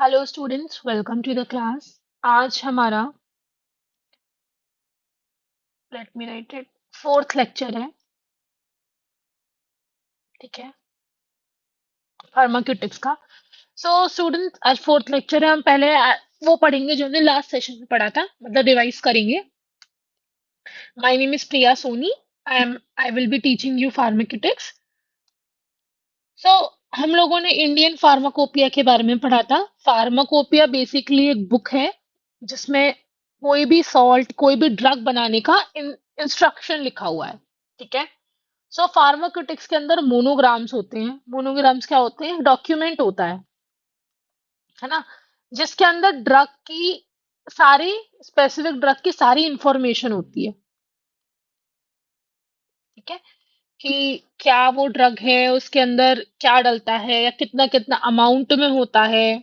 Hello students, welcome to the class. आज हमारा let me write it fourth lecture है। ठीक है, फार्माक्यूटिक्स का। सो स्टूडेंट्स, आज फोर्थ लेक्चर है। हम पहले वो पढ़ेंगे जो हमने लास्ट सेशन में पढ़ा था, मतलब रिवाइज करेंगे। My name is Priya Soni. I will be teaching you pharmaceutics. So हम लोगों ने इंडियन फार्माकोपिया के बारे में पढ़ा था। फार्माकोपिया बेसिकली एक बुक है जिसमें कोई भी सॉल्ट, कोई भी ड्रग बनाने का इंस्ट्रक्शन लिखा हुआ है। ठीक है। सो फार्माक्यूटिक्स के अंदर मोनोग्राम्स होते हैं। मोनोग्राम्स क्या होते हैं? डॉक्यूमेंट होता है ना, जिसके अंदर ड्रग की सारी, स्पेसिफिक ड्रग की सारी इंफॉर्मेशन होती है। ठीक है, कि क्या वो ड्रग है, उसके अंदर क्या डलता है, या कितना कितना अमाउंट में होता है।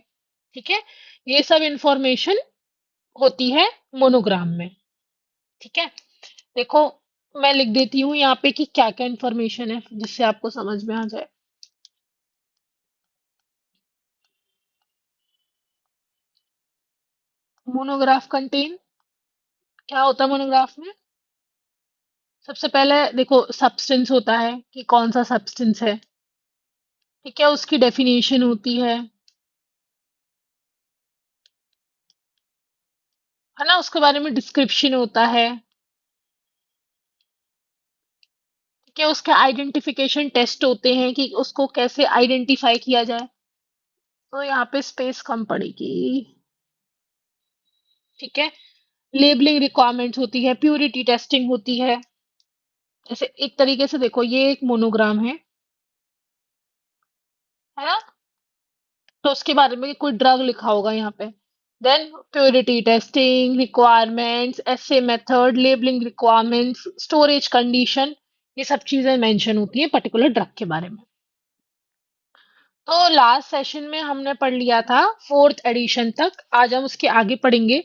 ठीक है, ये सब इंफॉर्मेशन होती है मोनोग्राम में। ठीक है, देखो मैं लिख देती हूँ यहाँ पे कि क्या क्या इंफॉर्मेशन है जिससे आपको समझ में आ जाए। मोनोग्राफ कंटेन, क्या होता है मोनोग्राफ में? सबसे पहले देखो, सब्सटेंस होता है कि कौन सा सब्सटेंस है। ठीक है, उसकी डेफिनेशन होती है ना, उसके बारे में डिस्क्रिप्शन होता है। ठीक है, उसके आइडेंटिफिकेशन टेस्ट होते हैं कि उसको कैसे आइडेंटिफाई किया जाए। तो यहाँ पे स्पेस कम पड़ेगी। ठीक है, लेबलिंग रिक्वायरमेंट्स होती है, प्यूरिटी टेस्टिंग होती है। जैसे एक तरीके से देखो, ये एक मोनोग्राम है ना, तो उसके बारे में कोई ड्रग लिखा होगा यहाँ पे। Then purity testing requirements, assay method, labelling requirements, storage condition, ये सब चीजें मेंशन होती हैं पर्टिकुलर ड्रग के बारे में। तो लास्ट सेशन में हमने पढ़ लिया था फोर्थ एडिशन तक। आज हम उसके आगे पढ़ेंगे।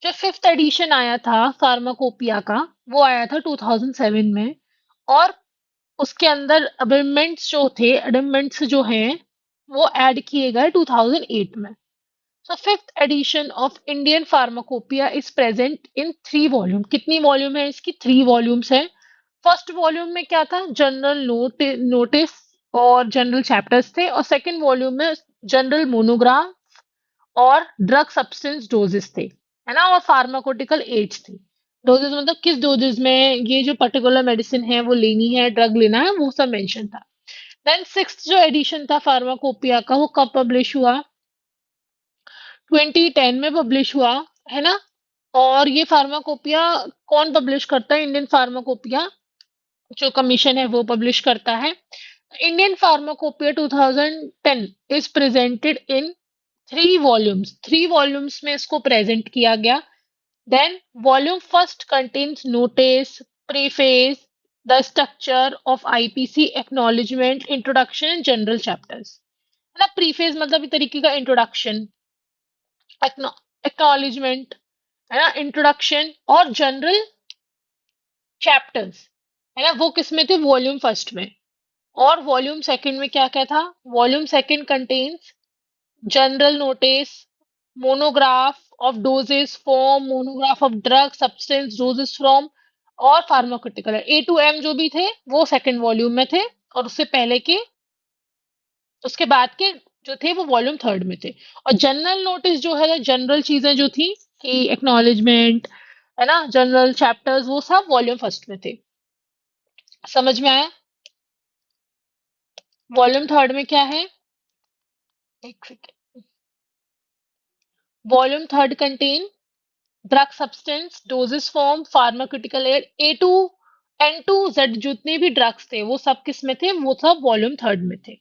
जो फिफ्थ एडिशन आया था फार्माकोपिया का, वो आया था 2007 में। और उसके अंदर अमेंडमेंट्स जो थे, अमेंडमेंट्स जो हैं, वो ऐड किए गए 2008 में। So fifth edition of Indian Pharmacopoeia is present in 3 volume. कितनी वॉल्यूम है इसकी? 3 वॉल्यूम्स है। फर्स्ट वॉल्यूम में क्या था? जनरल नोटिस और जनरल चैप्टर्स थे। और सेकंड वॉल्यूम में जनरल मोनोग्राम और ड्रग सब्सटेंस डोजेस थे, है ना, और फार्माकोटिकल एज थे। डोजेस मतलब किस डोजेस में ये जो पर्टिकुलर मेडिसिन है वो लेनी है, ड्रग लेना है, वो सब मेंशन था। देन सिक्स्थ जो एडिशन था फार्माकोपिया का, वो कब पब्लिश हुआ? 2010 में पब्लिश हुआ, है ना। और ये फार्माकोपिया कौन पब्लिश करता है? इंडियन फार्माकोपिया जो कमीशन है वो पब्लिश करता है। Indian pharmacopoeia 2010 is presented in 3 volumes. 3 volumes में इसको प्रेजेंट किया गया। Then volume first contains notice, preface, the structure of IPC, acknowledgement, introduction and general chapters, है ना। प्रीफेस मतलब एक तरीके का इंट्रोडक्शन, एक्नॉलेजमेंट, है ना, इंट्रोडक्शन और जनरल चैप्टर्स, है ना, वो किस में थे? वॉल्यूम फर्स्ट में। और वॉल्यूम सेकंड में क्या क्या था? Volume second contains general notice, monograph of doses form, monograph of drug substance doses from, और फार्माक्यूटिकल ए टू एम जो भी थे वो सेकंड वॉल्यूम में थे। और उससे पहले के, उसके बाद के जो थे वो वॉल्यूम थर्ड में थे। और जनरल नोटिस जो है, जनरल चीजें जो थी कि एक्नॉलेजमेंट, है ना, जनरल चैप्टर्स, वो सब वॉल्यूम फर्स्ट में थे। समझ में आया? वॉल्यूम थर्ड में क्या है? एक second. Volume third contain drug substance doses form pharmaceutical aid, A to N to Z जितने भी ड्रग्स थे वो सब किस में थे? वो सब वॉल्यूम थर्ड में थे।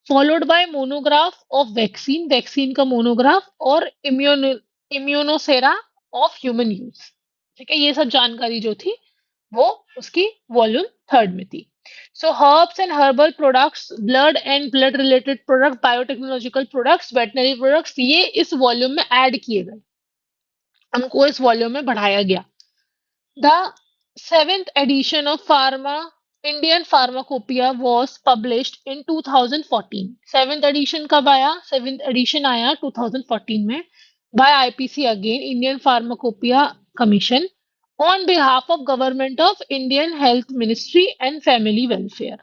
Followed by monograph of vaccine, vaccine का मोनोग्राफ, और इम्यूनोसेरा ऑफ ह्यूमन यूज। ठीक है, ये सब जानकारी जो थी वो उसकी वॉल्यूम थर्ड में थी। So herbs and herbal products, blood and blood related product, biotechnological products, veterinary products, ये इस वॉल्यूम में ऐड किए गए, उनको इस वॉल्यूम में बढ़ाया गया। The seventh edition of pharma Indian pharmacopoeia was published in 2014. Seventh edition कब आया? सेवेंथ एडिशन आया 2014 में by IPC again, Indian Pharmacopoeia Commission, on behalf of Government of Indian Health Ministry and Family Welfare.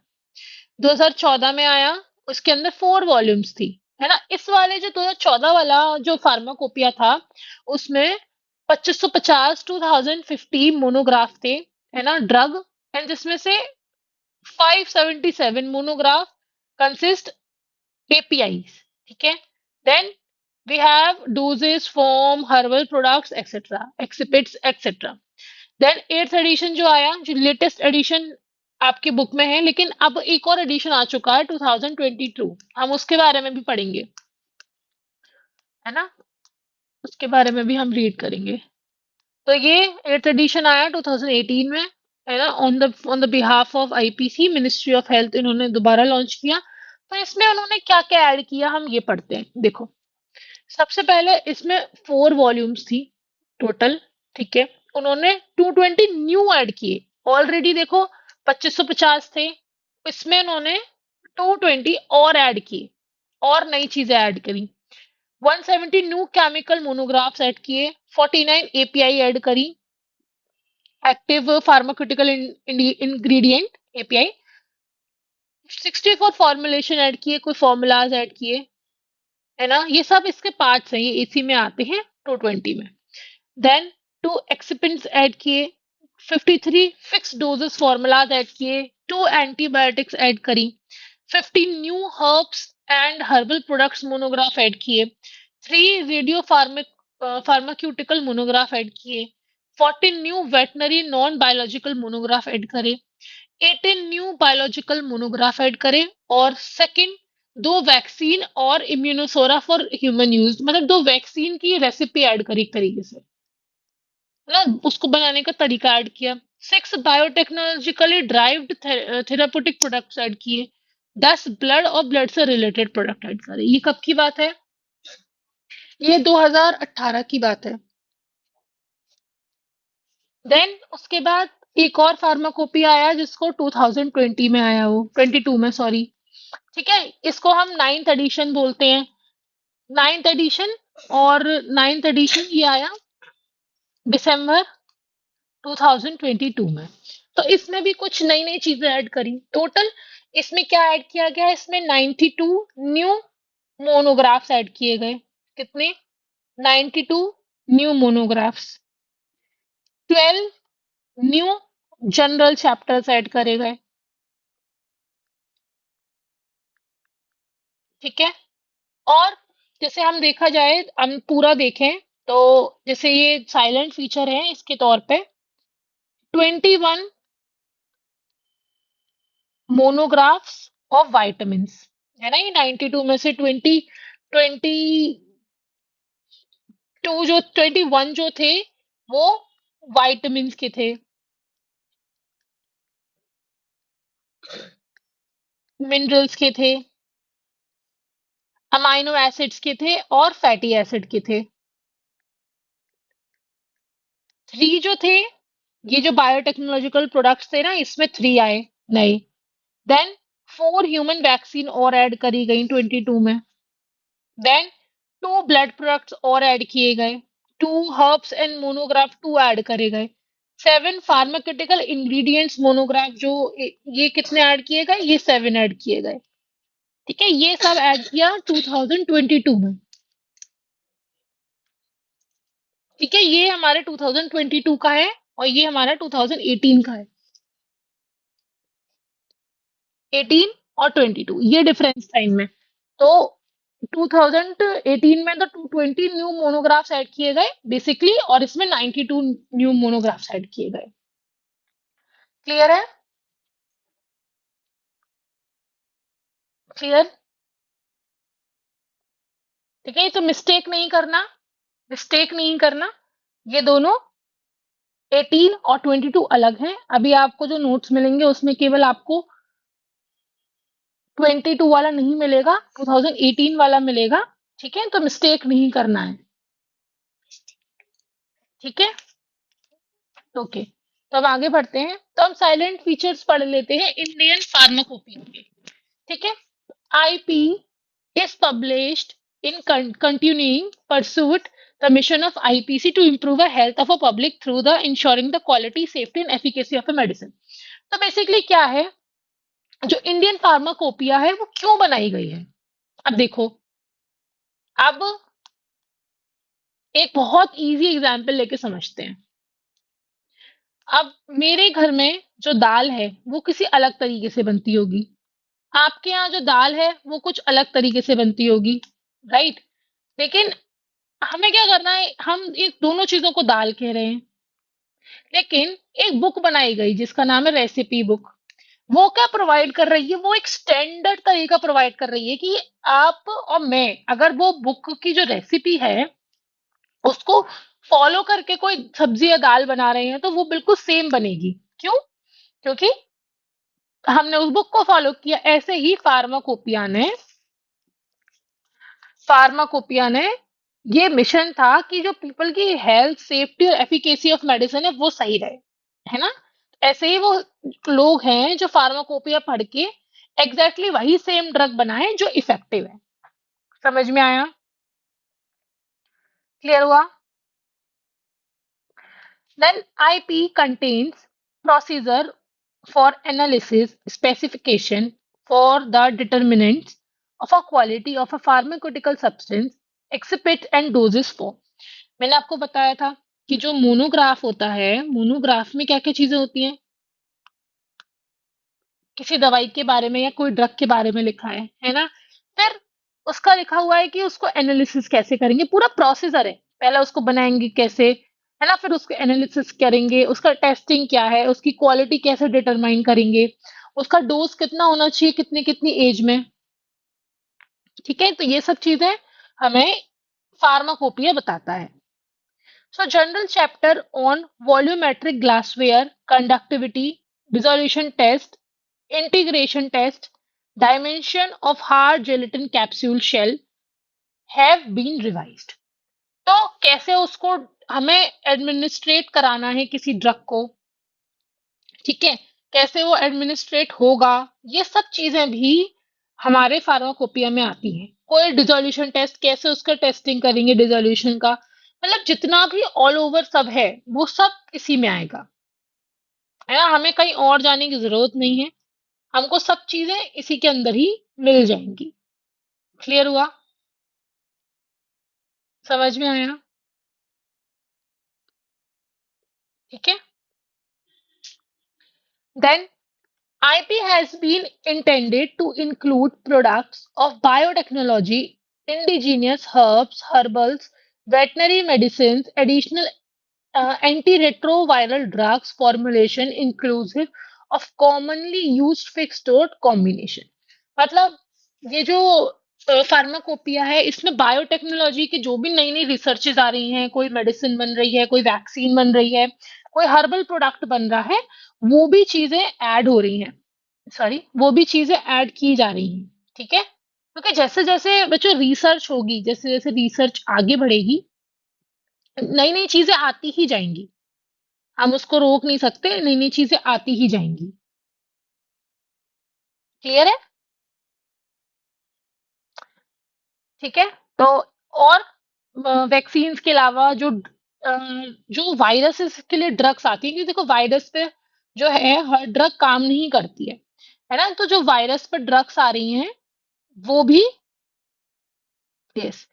2014 में आया, उसके अंदर 4 volumes थी, है ना। इस वाले जो 2014 वाला जो फार्माकोपिया था, उसमें 2550 2050 मोनोग्राफ थे, है ना, ड्रग। एंड जिसमें से 577 monograph consist APIs, ठीक है। Then we have doses, form, herbal products, etc., exhibits, etc. Then 8th edition जो आया, जो लेटेस्ट एडिशन आपकी बुक में है, लेकिन अब एक और एडिशन आ चुका है 2022, हम उसके बारे में भी पढ़ेंगे, है ना। उसके बारे में भी हम रीड करेंगे। तो ये 8th एडिशन आया 2018 में, है ना, on the behalf of IPC, ministry of health, इन्होंने दोबारा लॉन्च किया। तो इसमें उन्होंने क्या क्या ऐड किया, हम ये पढ़ते हैं। देखो, सबसे पहले इसमें 4 वॉल्यूम्स थी टोटल, ठीक है। उन्होंने 220 न्यू ऐड किए। ऑलरेडी देखो 2550 थे, इसमें उन्होंने 220 और ऐड किए, और नई चीजें ऐड करी। 170 न्यू केमिकल मोनोग्राफ्स ऐड किए, 49 एपीआई ऐड करी, active pharmaceutical ingredient API, 64 formulation add किए, कोई फॉर्मूलाज ऐड किए, है ना। ये सब इसके पार्ट्स हैं, ये इसी में आते हैं 220 में। देन 2 एक्सिपेंट्स ऐड किए, 53 फिक्स डोजेस फॉर्मूलाज ऐड किए, 2 एंटीबायोटिक्स ऐड करी, 15 new herbs and herbal products monograph add किए, 3 रेडियो फार्माक्यूटिकल मोनोग्राफ ऐड किए, 14 new veterinary non biological monograph add करे, 18 न्यू बायोलॉजिकल मोनोग्राफ ऐड करे, और सेकंड 2 वैक्सीन और इम्यूनोसोरा for human use, मतलब 2 vaccine की रेसिपी ऐड करी एक तरीके से, है ना, उसको बनाने का तरीका ऐड किया। 6 बायोटेक्नोलॉजिकली ड्राइव्ड थेराप्यूटिक प्रोडक्ट्स ऐड किए, 10 ब्लड और ब्लड से रिलेटेड प्रोडक्ट ऐड करे। ये कब की बात है? ये 2018 की बात है। देन उसके बाद एक और फार्माकोपिया आया, जिसको 2020 में आया, वो 22 में, सॉरी, ठीक है। इसको हम नाइन्थ एडिशन बोलते हैं, नाइन्थ एडिशन। और नाइन्थ एडिशन ये आया दिसंबर 2022 में। तो इसमें भी कुछ नई नई चीजें ऐड करी। टोटल इसमें क्या ऐड किया गया? इसमें 92 न्यू मोनोग्राफ्स ऐड किए गए। कितने? 92 new monographs. 12 new general chapters add करे गए, ठीक है। और जैसे हम देखा जाए, हम पूरा देखें, तो जैसे ये साइलेंट फीचर है, इसके तौर पे 21 मोनोग्राफ्स ऑफ वाइटामिन, है ना। ये 92 में से 22 जो 21 जो थे, वो वाइटामिन के थे, मिनरल्स के थे, अमाइनो एसिड्स के थे, और फैटी एसिड के थे। 3 जो थे, ये जो बायोटेक्नोलॉजिकल प्रोडक्ट्स थे ना, इसमें 3 आए नए। देन 4 ह्यूमन वैक्सीन और ऐड करी गई 22 में। देन 2 ब्लड प्रोडक्ट्स और ऐड किए गए, 2 हर्ब्स एंड मोनोग्राफ 2 ऐड करे गए, 7 फार्मास्यूटिकल इंग्रेडिएंट्स मोनोग्राफ, जो ये कितने ऐड किए गए? ये 7 ऐड किए गए, ठीक है। ये सब ऐड किया 2022 में, ठीक है। ये हमारे 2022 का है, और ये हमारा 2018 का है। 18 और 22, ये डिफरेंस था इनमें। तो 2018 में तो 220 न्यू मोनोग्राफ्स ऐड किए गए बेसिकली, और इसमें 92 न्यू मोनोग्राफ्स ऐड किए गए। क्लियर है? क्लियर, ठीक है। तो मिस्टेक नहीं करना, मिस्टेक नहीं करना। ये दोनों 18 और 22 अलग हैं। अभी आपको जो नोट्स मिलेंगे, उसमें केवल आपको 22 वाला नहीं मिलेगा, 2018 वाला मिलेगा, ठीक है। तो मिस्टेक नहीं करना है, ठीक है। ओके। तो अब आगे बढ़ते हैं, तो हम साइलेंट फीचर्स पढ़ लेते हैं इंडियन फार्माकोपिया के। ठीक है। IP is published in continuing pursuit the mission of IPC to improve the health of a public through the ensuring the quality, safety and efficacy of a medicine। तो basically क्या है, जो Indian pharmacopoeia है वो क्यों बनाई गई है? अब देखो, अब एक बहुत इजी एग्जांपल लेके समझते हैं। अब मेरे घर में जो दाल है वो किसी अलग तरीके से बनती होगी, आपके यहाँ जो दाल है वो कुछ अलग तरीके से बनती होगी, राइट? लेकिन हमें क्या करना है, हम ये दोनों चीजों को दाल कह रहे हैं, लेकिन एक बुक बनाई गई जिसका नाम है रेसिपी बुक। वो क्या प्रोवाइड कर रही है, वो एक स्टैंडर्ड तरीका प्रोवाइड कर रही है कि आप और मैं अगर वो बुक की जो रेसिपी है उसको फॉलो करके कोई सब्जी या दाल बना रहे हैं तो वो बिल्कुल सेम बनेगी। क्यों? क्योंकि हमने उस बुक को फॉलो किया। ऐसे ही फार्माकोपिया ने ये मिशन था कि जो पीपल की हेल्थ, सेफ्टी और एफिकेसी ऑफ मेडिसिन है वो सही रहे, है ना? ऐसे ही वो लोग हैं जो फार्माकोपिया पढ़ के एग्जैक्टली वही सेम ड्रग बनाए जो इफेक्टिव है। समझ में आया? क्लियर हुआ? Then IP contains procedure for analysis, specification for the determinants of a quality of a pharmaceutical substance, exhibit and doses for। मैंने आपको बताया था कि जो मोनोग्राफ होता है, मोनोग्राफ में क्या-क्या चीजें होती हैं? किसी दवाई के बारे में या कोई ड्रग के बारे में लिखा है ना? फिर उसका लिखा हुआ है कि उसको एनालिसिस कैसे करेंगे, पूरा प्रोसीजर है। पहले उसको बनाएँगे कैसे, है ना? फिर उसको एनालिसिस करेंगे, उसका टेस्टिंग क्या है, उसकी क्वालिटी कैसे डिटरमाइन करेंगे, उसका डोज़ कितना होना चाहिए, कितनी-कितनी एज में, ठीक है? तो ये सब चीज़ें हमें फार्माकोपिया बताता है। So general chapter on volumetric glassware, conductivity, dissolution test, integration test, dimension of hard gelatin capsule shell have been revised। तो कैसे उसको हमें एडमिनिस्ट्रेट कराना है किसी ड्रग को, ठीक है? कैसे वो एडमिनिस्ट्रेट होगा, ये सब चीजें भी हमारे फार्माकोपिया में आती हैं। कोई डिसोल्यूशन टेस्ट, कैसे उसका टेस्टिंग करेंगे डिसोल्यूशन का, मतलब जितना भी ऑल ओवर सब है वो सब इसी में आएगा, है ना? हमें कहीं और जाने की जरूरत नहीं है, हमको सब चीजें इसी के अंदर ही मिल जाएंगी। क्लियर हुआ? समझ में आया? ठीक है। Then IP has been intended to include products of biotechnology, indigenous herbs, herbals, veterinary medicines, additional antiretroviral drugs formulation inclusive of commonly used fixed dose combination। मतलब ये जो फार्माकोपिया है इसमें बायोटेक्नोलॉजी की जो भी नई नई रिसर्चेज आ रही हैं, कोई मेडिसिन बन रही है, कोई वैक्सीन बन रही है, कोई हर्बल प्रोडक्ट बन रहा है, वो भी चीजें ऐड हो रही हैं, सॉरी वो भी चीजें ऐड की जा रही हैं। ठीक है। क्योंकि जैसे जैसे बच्चों रिसर्च होगी, जैसे जैसे रिसर्च आगे बढ़ेगी, नई नई चीजें आती ही जाएंगी, हम उसको रोक नहीं सकते, नई नई चीजें आती ही जाएंगी। क्लियर है? ठीक है। तो और वैक्सीन्स के अलावा जो वायरसेस के लिए ड्रग्स आती है, क्योंकि देखो वायरस पे जो है हर ड्रग काम नहीं करती है ना? तो जो वायरस पर ड्रग्स आ रही हैं वो भी, यस,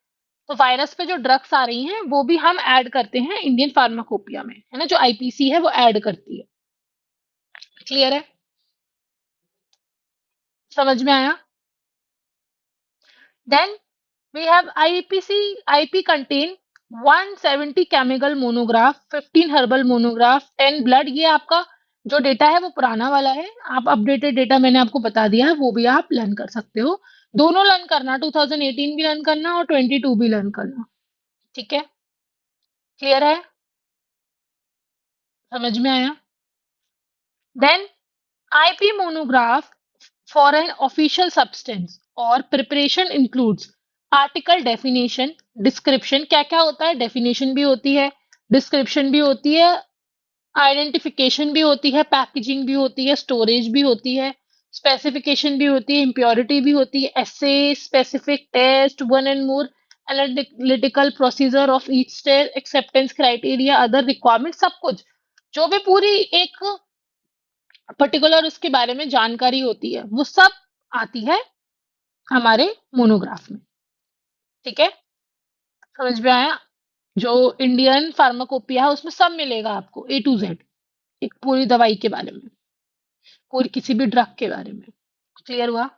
तो वायरस पे जो ड्रग्स आ रही हैं वो भी हम ऐड करते हैं इंडियन फार्माकोपिया में, है ना? जो आईपीसी है वो ऐड करती है। क्लियर है? समझ में आया? Then we have IPC, IP contain 170 chemical monograph, 15 herbal monograph, 10 blood। ये आपका जो डेटा है वो पुराना वाला है, आप अपडेटेड डेटा मैंने आपको बता दिया है, वो भी आप लर्न कर सकते हो। दोनों लर्न करना, 2018 भी लर्न करना और 22 भी लर्न करना। ठीक है। क्लियर है? समझ में आया? Then IP monograph for an official substance or preparation includes article definition, description, क्या क्या होता है, definition भी होती है, description भी होती है, आइडेंटिफिकेशन भी होती है, पैकेजिंग भी होती है, स्टोरेज भी होती है, स्पेसिफिकेशन भी होती है, इम्प्योरिटी भी होती है, assay, specific test, one and more analytical procedure of each stage, acceptance criteria, other requirement, सब कुछ जो भी पूरी एक पर्टिकुलर उसके बारे में जानकारी होती है वो सब आती है हमारे मोनोग्राफ में। ठीक है, समझ में आया? जो इंडियन फार्माकोपिया है उसमें सब मिलेगा आपको ए टू जेड, एक पूरी दवाई के बारे में, पूरी किसी भी ड्रग के बारे में। क्लियर हुआ?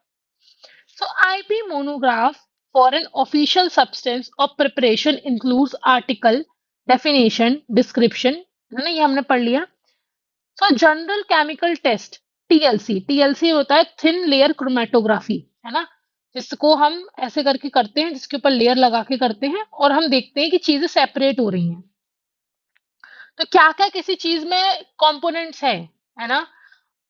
So IP monograph for an official substance of preparation includes article, definition, description, है ना, ये हमने पढ़ लिया। So general chemical test, TLC, TLC होता है थिन लेयर क्रोमेटोग्राफी, है ना, जिसको हम ऐसे करके करते हैं, जिसके ऊपर लेयर लगा के करते हैं और हम देखते हैं कि चीजें सेपरेट हो रही हैं। तो क्या क्या किसी चीज में कंपोनेंट्स है ना?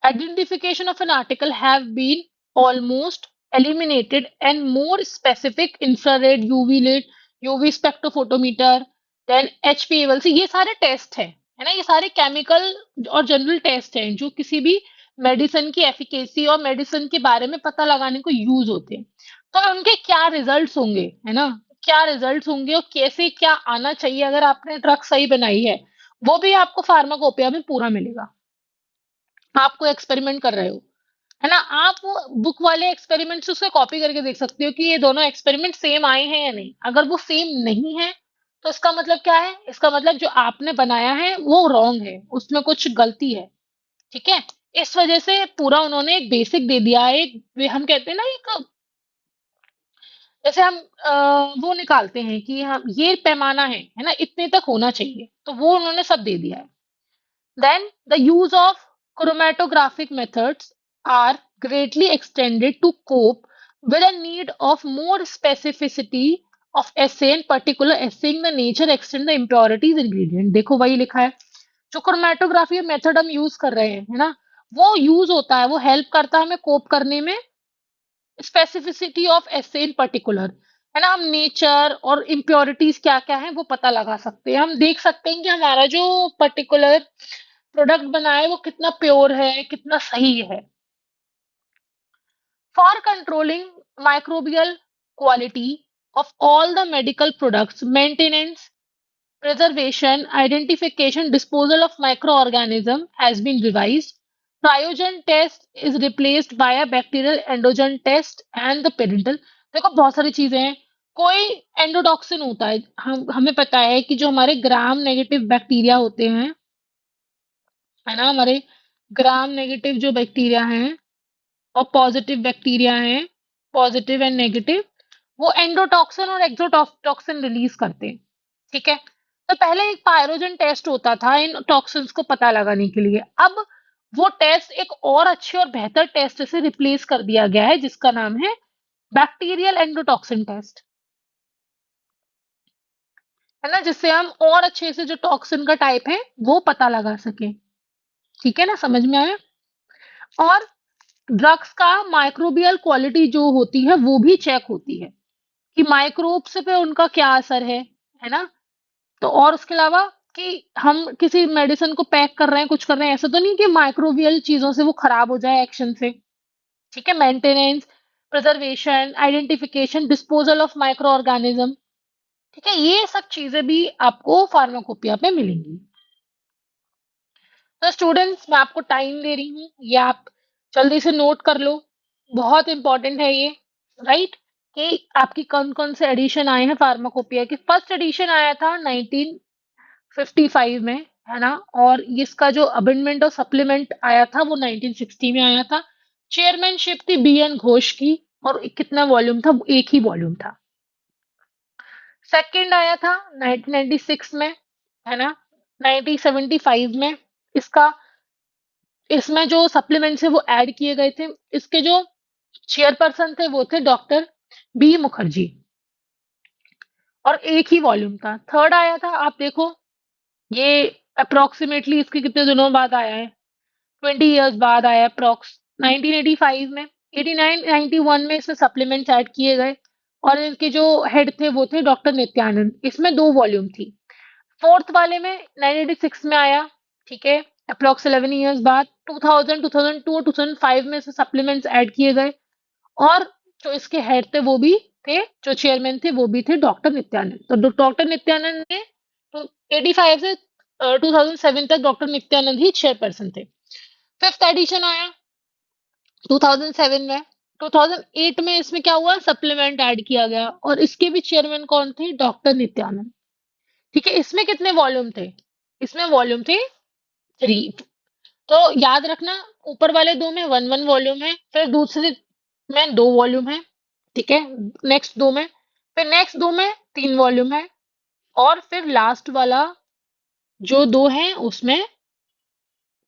Identification of an article have been almost eliminated and more specific infrared, UV lit, UV spectrophotometer, then HPLC, ये सारे टेस्ट हैं, है ना, ये सारे केमिकल और जनरल टेस्ट हैं जो किसी भी मेडिसिन की एफिकेसी और मेडिसिन के बारे में पता लगाने को यूज होते हैं। तो उनके क्या रिजल्ट्स होंगे, है ना, क्या रिजल्ट्स होंगे और कैसे क्या आना चाहिए अगर आपने ड्रग सही बनाई है, वो भी आपको फार्माकोपिया में पूरा मिलेगा। आप कोई एक्सपेरिमेंट कर रहे हो, है ना, आप वो बुक वाले एक्सपेरिमेंट से उसे कॉपी करके देख सकते हो कि ये दोनों एक्सपेरिमेंट सेम आए हैं या नहीं। अगर वो सेम नहीं है तो इसका मतलब क्या है? इसका मतलब जो आपने बनाया है वो रॉन्ग है, उसमें कुछ गलती है। ठीक है, इस वजह से पूरा उन्होंने एक बेसिक दे दिया है, एक हम कहते हैं ना, एक जैसे हम वो निकालते हैं कि हम ये पैमाना है ना, इतने तक होना चाहिए, तो वो उन्होंने सब दे दिया है। Then the use of chromatographic methods are greatly extended to cope with the need of more specificity of assay, in particular assaying the nature, extent, the impurities, ingredient। देखो वही लिखा है, जो क्रोमेटोग्राफी मेथड हम यूज कर रहे हैं, है ना, वो यूज होता है, वो हेल्प करता है हमें कोप करने में, specificity of essay in particular, है ना, हम नेचर और इम्प्योरिटीज क्या क्या है वो पता लगा सकते हैं, हम देख सकते हैं कि हमारा जो पर्टिकुलर प्रोडक्ट बना है वो कितना प्योर है, कितना सही है। For controlling microbial quality of all the medical products, maintenance, preservation, identification, disposal of microorganism has been revised. Cryogen test is replaced by a bacterial endogen test and the parental। देखो बहुत सारी चीजें हैं, कोई एंडोटॉक्सिन होता है, हम हमें पता है कि जो हमारे ग्राम नेगेटिव बैक्टीरिया होते हैं, है ना, हमारे ग्राम नेगेटिव जो बैक्टीरिया हैं और पॉजिटिव बैक्टीरिया हैं, पॉजिटिव एंड नेगेटिव, वो एंडोटॉक्सिन और एक्सोटॉक्सिन रिलीज करते हैं। ठीक है, तो पहले एक पायरोजन टेस्ट होता था इन टॉक्सिन्स को पता लगाने के लिए, अब वो टेस्ट एक और अच्छे और बेहतर टेस्ट से रिप्लेस कर दिया गया है जिसका नाम है बैक्टीरियल एंडोटॉक्सिन टेस्ट, है ना, जिससे हम और अच्छे से जो टॉक्सिन का टाइप है वो पता लगा सके। ठीक है ना, समझ में आया? और ड्रग्स का माइक्रोबियल क्वालिटी जो होती है वो भी चेक होती है कि माइक्रोब्स पे उनका क्या असर है ना, तो और उसके अलावा कि हम किसी मेडिसिन को पैक कर रहे हैं, कुछ कर रहे हैं, ऐसा तो नहीं कि माइक्रोबियल चीजों से वो खराब हो जाए एक्शन से। ठीक है, maintenance, preservation, identification, disposal of micro organism, ठीक है, ये सब चीजें भी आपको फार्माकोपिया पे मिलेंगी। तो स्टूडेंट्स, मैं आपको टाइम दे रही हूँ, ये आप जल्दी से नोट कर लो, बहुत इंपॉर्टेंट है ये, राइट, कि आपकी कौन कौन से एडिशन आए हैं फार्माकोपिया के। फर्स्ट एडिशन आया था 1955 में, है ना, और इसका जो अमेंडमेंट और सप्लीमेंट आया था वो 1960 में आया था। चेयरमैनशिप थी बी एन घोष की, और कितना वॉल्यूम था? एक ही वॉल्यूम था। सेकंड आया था 1996 में, है ना, 1975 में इसका, इसमें जो सप्लीमेंट्स है वो ऐड किए गए थे। इसके जो चेयरपर्सन थे वो थे डॉक्टर बी मुखर्जी, और एक ही वॉल्यूम था। थर्ड आया था, आप देखो, ये अप्रोक्सीमेटली इसके कितने दिनों बाद आया है? 20 इयर्स बाद आया अप्रोक्स, 1985 में। 89 91 में इसमें सप्लीमेंट्स ऐड किए गए, और इनके जो हेड थे वो थे डॉक्टर नित्यानंद। इसमें 2 वॉल्यूम थी। फोर्थ वाले में 1986 में आया। ठीक है। अप्रॉक्स 11 ईयर्स बाद 2000, 2002 और 2005 में से सप्लीमेंट्स ऐड किए गए। और जो इसके हेड थे वो भी थे, जो चेयरमैन थे वो भी थे डॉक्टर नित्यानंद। तो डॉक्टर नित्यानंद ने तो 85 से 2007 तक डॉक्टर नित्यानंद ही चेयरपर्सन थे। फिफ्थ एडिशन आया 2007 में। 2008 में इसमें क्या हुआ, सप्लीमेंट ऐड किया गया और इसके भी चेयरमैन कौन थे, डॉक्टर नित्यानंद। ठीक है, इसमें कितने वॉल्यूम थे, इसमें वॉल्यूम थे 3। तो याद रखना, ऊपर वाले दो में 1 1 वॉल्यूम है, फिर दूसरे में 2 वॉल्यूम है। ठीक है, नेक्स्ट दो में, फिर नेक्स्ट दो में 3 वॉल्यूम है, और फिर लास्ट वाला जो दो है उसमें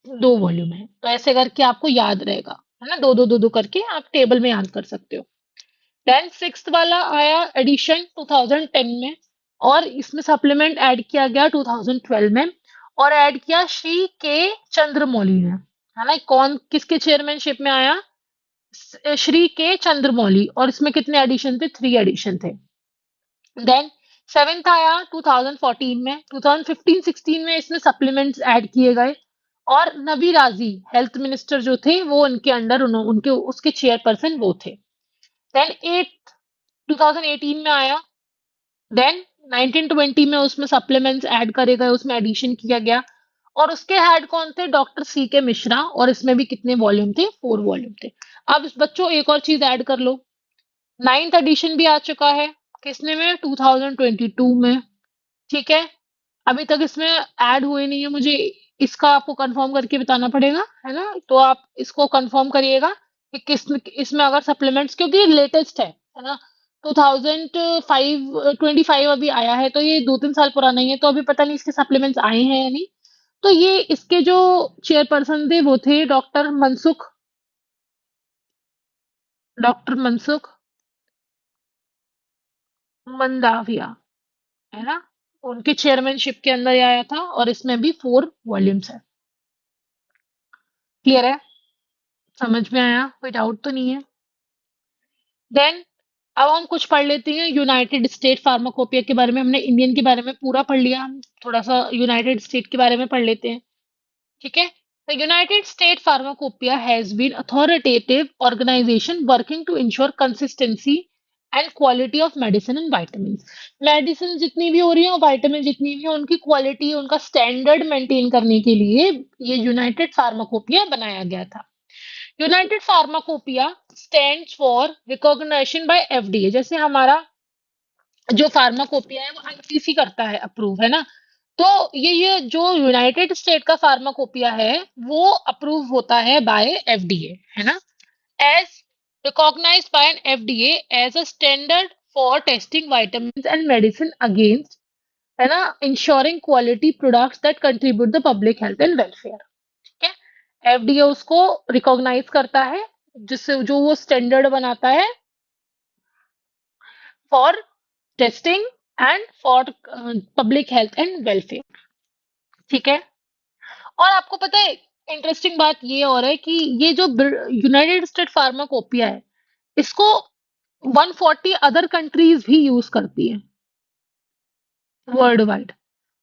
2 वॉल्यूम है। तो ऐसे करके आपको याद रहेगा, है ना, दो दो दो दो करके आप टेबल में याद कर सकते हो। देन सिक्स्थ वाला आया एडिशन 2010 में, और इसमें सप्लीमेंट ऐड किया गया 2012 में, और ऐड किया श्री के चंद्रमौली ने, है ना। कौन किसके चेयरमैनशिप में आया, श्री के चंद्रमौली, और इसमें कितने एडिशन थे, 3 एडिशन थे। देन सेवेंथ आया 2014 में। 2015-16 में इसमें सप्लीमेंट्स ऐड किए गए, और नबी राजी हेल्थ मिनिस्टर जो थे वो उनके अंडर उनके उसके चेयरपर्सन वो थे। देन 2018 में आया। देन 1920 में उसमें सप्लीमेंट्स ऐड करे गए, उसमें एडिशन किया गया, और उसके हेड कौन थे, डॉक्टर सी के मिश्रा, और इसमें भी कितने वॉल्यूम थे, 4 वॉल्यूम थे। अब इस बच्चों एक और चीज ऐड कर लो, नाइन्थ एडिशन भी आ चुका है, किसने में, 2022 में। ठीक है, अभी तक इसमें ऐड हुए नहीं है, मुझे इसका आपको कंफर्म करके बताना पड़ेगा, है ना। तो आप इसको कंफर्म करिएगा कि किस इसमें अगर सप्लीमेंट्स, क्योंकि ये लेटेस्ट है ना। 2025 अभी आया है, तो ये 2 3 साल पुराना ही है, तो अभी पता नहीं इसके सप्लीमेंट्स आए हैं या नहीं। तो ये इसके जो चेयरपर्सन थे वो थे डॉक्टर मनसुख मंदाविया, है ना। उनके चेयरमैनशिप के अंदर ये आया था, और इसमें भी 4 वॉल्यूम्स है। क्लियर है, समझ में आया, कोई डाउट तो नहीं है। देन अब हम कुछ पढ़ लेते हैं यूनाइटेड स्टेट फार्माकोपिया के बारे में। हमने इंडियन के बारे में पूरा पढ़ लिया, हम थोड़ा सा यूनाइटेड स्टेट के बारे में पढ़ लेते हैं। ठीक है, the United State pharmacopoeia has been authoritative organization working to ensure consistency and quality of medicine and vitamin. Medicine जितनी भी हो रही है, वाइटामिन जितनी भी है, उनकी क्वालिटी, उनका स्टैंडर्ड मेंटेन करने के लिए ये यूनाइटेड फार्माकोपिया बनाया गया था। United pharmacopoeia stands for recognition by FDA. जैसे हमारा जो फार्माकोपिया है वो आईसीसी करता है अप्रूव, है ना। तो ये जो यूनाइटेड स्टेट का फार्माकोपिया है वो अप्रूव होता है बाय एफडीए, है ना। As recognized by an FDA as a standard for testing vitamin and medicine against, है ना, ensuring quality products that contribute the public health and welfare. ठीक है, एफडीए उसको रिकॉग्नाइज करता है, जिससे जो वो स्टैंडर्ड बनाता है for testing and for public health and welfare. ठीक है, और आपको पता है इंटरेस्टिंग बात ये और है कि ये जो यूनाइटेड स्टेट फार्माकोपिया है, इसको 140 अदर कंट्रीज भी यूज करती है वर्ल्ड वाइड।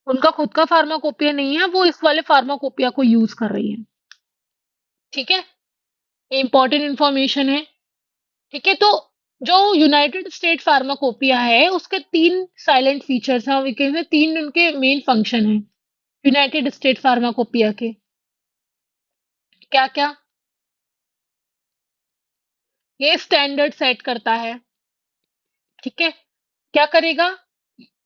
उनका खुद का फार्माकोपिया नहीं है, वो इस वाले फार्माकोपिया को यूज कर रही है। ठीक है, ये इंपॉर्टेंट इंफॉर्मेशन है। ठीक है, तो जो यूनाइटेड स्टेट फार्माकोपिया है उसके 3 साइलेंट फीचर्स हैं, वी कैन से 3 उनके मेन फंक्शन हैं यूनाइटेड स्टेट फार्माकोपिया के। क्या क्या, ये स्टैंडर्ड सेट करता है। ठीक है, क्या करेगा,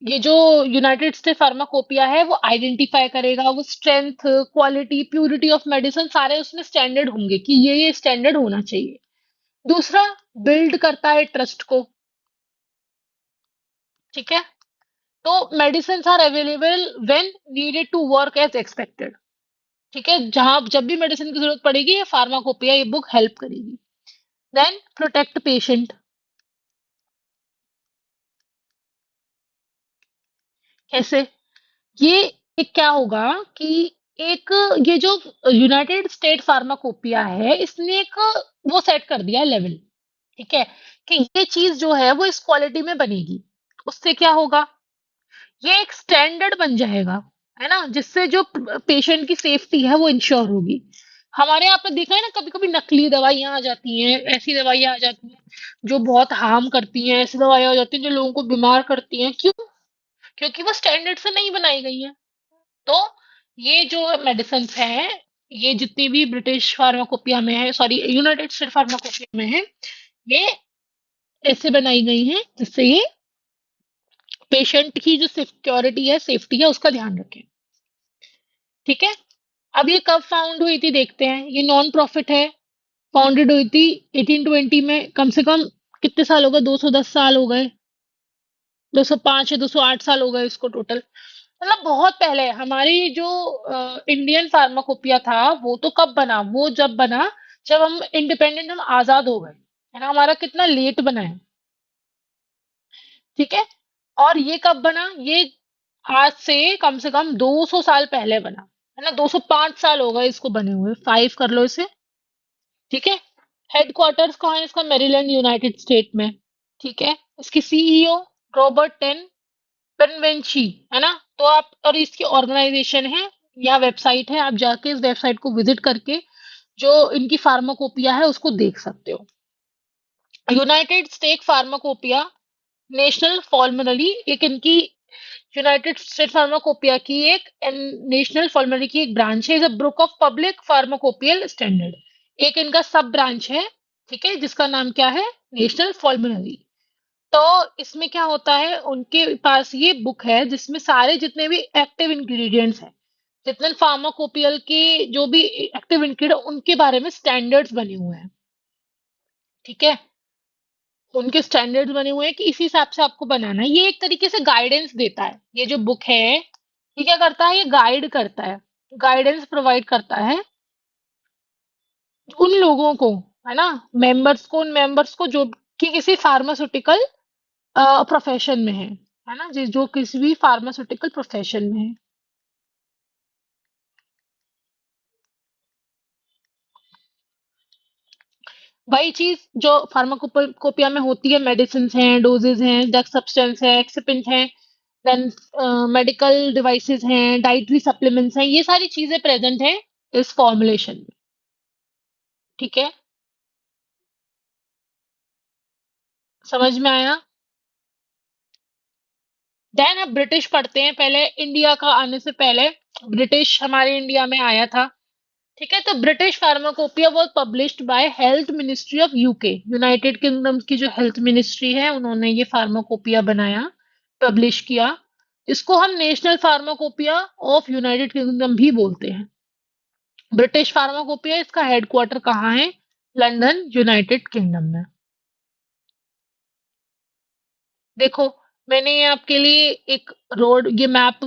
ये जो यूनाइटेड स्टेट फार्माकोपिया है वो आइडेंटिफाई करेगा, वो strength, quality, purity of medicine सारे उसमें स्टैंडर्ड होंगे कि ये स्टैंडर्ड होना चाहिए। दूसरा, बिल्ड करता है ट्रस्ट को। ठीक है, तो medicine are available when needed to work as expected. ठीक है, जहां जब भी मेडिसिन की जरूरत पड़ेगी ये फार्माकोपिया ये बुक हेल्प करेगी। Then protect patient. कैसे, ये एक क्या होगा कि एक ये जो यूनाइटेड स्टेट फार्माकोपिया है इसने एक वो सेट कर दिया लेवल। ठीक है, कि ये चीज जो है वो इस क्वालिटी में बनेगी। उससे क्या होगा, ये एक स्टैंडर्ड बन जाएगा। है ना? जिससे जो पेशेंट की सेफ्टी है वो इंश्योर होगी। हमारे यहाँ पे देखा है ना, कभी-कभी नकली दवाइयाँ आ जाती हैं, ऐसी दवाइयाँ आ जाती हैं जो बहुत हार्म करती हैं, ऐसी दवाइयाँ आ जाती हैं जो लोगों को बीमार करती हैं। क्यों? क्योंकि वो स्टैंडर्ड से नहीं बनाई गई हैं। तो ये जो मेडिसिन्स हैं, ये जितनी भी ब्रिटिश फार्माकोपिया में है, सॉरी यूनाइटेड स्टेट फार्माकोपिया में है, ये ऐसे बनाई गई हैं जिससे ये पेशेंट की जो सिक्योरिटी है, सेफ्टी है, उसका ध्यान रखें। ठीक है? अब ये कब फाउंड हुई थी देखते हैं। ये नॉन प्रॉफिट है, फाउंडेड हुई थी 1820 में। कम से कम कितने साल हो गए? 210 साल हो गए, 205 या 208 साल हो गए इसको टोटल। मतलब बहुत पहले। हमारी जो इंडियन फार्माकोपिया था वो तो कब बना? वो जब बना जब हम इंडिपेंडेंट, हम आजाद हो गए, है ना? हमारा कितना लेट बना है। ठीक है? और ये कब बना? ये आज से कम 200 साल पहले बना, है ना? 205 साल हो गए इसको बने हुए, 5 कर लो इसे। ठीक है? हेडक्वार्टर्स कहाँ है इसका? मैरीलैंड, यूनाइटेड स्टेट में। ठीक है? इसकी सीईओ रॉबर्ट पेनवेंची, है ना? तो आप, और इसकी ऑर्गेनाइजेशन है या वेबसाइट है, आप जाके इस वेबसाइट को विजिट करके जो इनकी फार्माकोपिया है उसको देख सकते हो। United State pharmacopoeia national formally, एक इनकी यूनाइटेड स्टेट फार्माकोपिया की एक नेशनल फॉर्मली की एक ब्रांच है, is a book of public pharmacopoeial standard. एक इनका सब ब्रांच है, ठीक है, जिसका नाम क्या है? National formally. तो इसमें क्या होता है, उनके पास ये बुक है जिसमें सारे जितने भी एक्टिव इंग्रेडिएंट्स हैं, जितने फार्माकोपियल के जो भी एक्टिव इंग्रेडिएंट, उनके बारे में स्टैंडर्ड्स बने हुए हैं। ठीक है? उनके स्टैंडर्ड्स बने हुए हैं कि इस हिसाब से आपको बनाना है। ये एक तरीके से गाइडेंस देता है। ये जो बुक है, ये क्या करता है? ये गाइड करता है, गाइडेंस प्रोवाइड करता है उन लोगों को, है ना, मेंबर्स को, उन मेंबर्स को जो कि किसी फार्मास्यूटिकल प्रोफेशन में है ना, जो किसी भी फार्मास्यूटिकल प्रोफेशन में है। वही चीज जो फार्माकोपिया में होती है, मेडिसिन हैं, डोजेज हैं, ड्रग सब्सटेंस है, एक्सिपेंट हैं, देन मेडिकल डिवाइसेस हैं, डाइटरी सप्लीमेंट्स हैं, ये सारी चीजें प्रेजेंट हैं इस फॉर्मुलेशन में। ठीक है? समझ में आया? देन अब ब्रिटिश पढ़ते हैं। पहले इंडिया का आने से पहले ब्रिटिश हमारे इंडिया में आया था। ठीक है? तो British pharmacopoeia was published by health ministry of UK. United kingdom की जो हेल्थ मिनिस्ट्री है, उन्होंने ये फार्माकोपिया बनाया, पब्लिश किया। इसको हम national pharmacopoeia of United kingdom भी बोलते हैं। ब्रिटिश फार्माकोपिया, इसका हेडक्वार्टर कहाँ है? लंदन, यूनाइटेड किंगडम में। देखो, मैंने ये आपके लिए एक ये मैप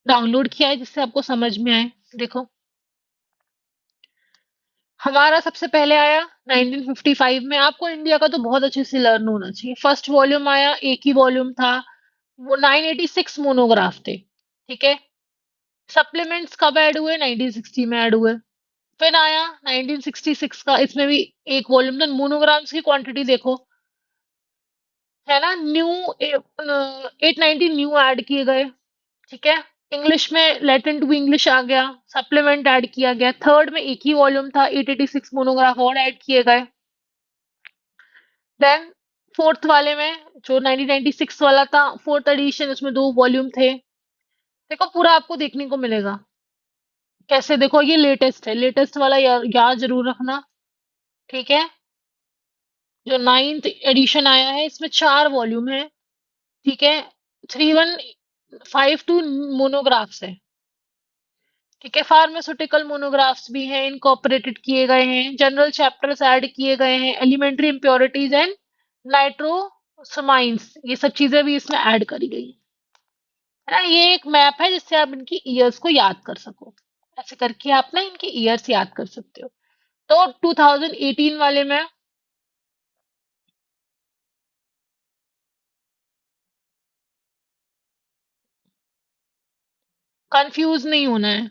डाउनलोड किया है जिससे आपको समझ में आए। देखो, हमारा सबसे पहले आया 1955 में। आपको इंडिया का तो बहुत अच्छे से लर्न होना चाहिए। फर्स्ट वॉल्यूम आया, एक ही वॉल्यूम था, वो 986 मोनोग्राफ थे। ठीक है? सप्लीमेंट्स कब ऐड हुए? 1960 में ऐड हुए। फिर आया 1966 का, इसमें भी एक वॉल्यूम था। मोनोग्राम्स की क्वांटिटी देखो, है ना? 890 न्यू ऐड किए गए। ठीक है? इंग्लिश में लैटिन टू इंग्लिश आ गया, सप्लीमेंट ऐड किया गया। थर्ड में एक ही वॉल्यूम था, 886 मोनोग्राफ और ऐड किए गए। देन फोर्थ वाले में, जो 1996 वाला था, फोर्थ एडिशन, उसमें 2 वॉल्यूम थे। देखो, पूरा आपको देखने को मिलेगा। कैसे? देखो, ये लेटेस्ट है, लेटेस्ट वाला याद जरूर रखना। ठीक है? जो 9th एडिशन आया है, इसमें 4 वॉल्यूम है। ठीक है? 3152 मोनोग्राफ्स है। ठीक है? फार्मास्यूटिकल मोनोग्राफ्स भी हैं, इनकॉर्पोरेटेड किए गए हैं। जनरल चैप्टर्स ऐड किए गए हैं। एलिमेंट्री इम्प्योरिटीज एंड नाइट्रोसमाइंस, ये सब चीजें भी इसमें ऐड करी गई हैं। है ना? ये एक मैप है जिससे आप इनकी ईयर्स को याद कर सको। ऐसे करके आप ना इनकी ईयर्स याद कर सकते हो। तो 2018 वाले में कंफ्यूज नहीं होना है।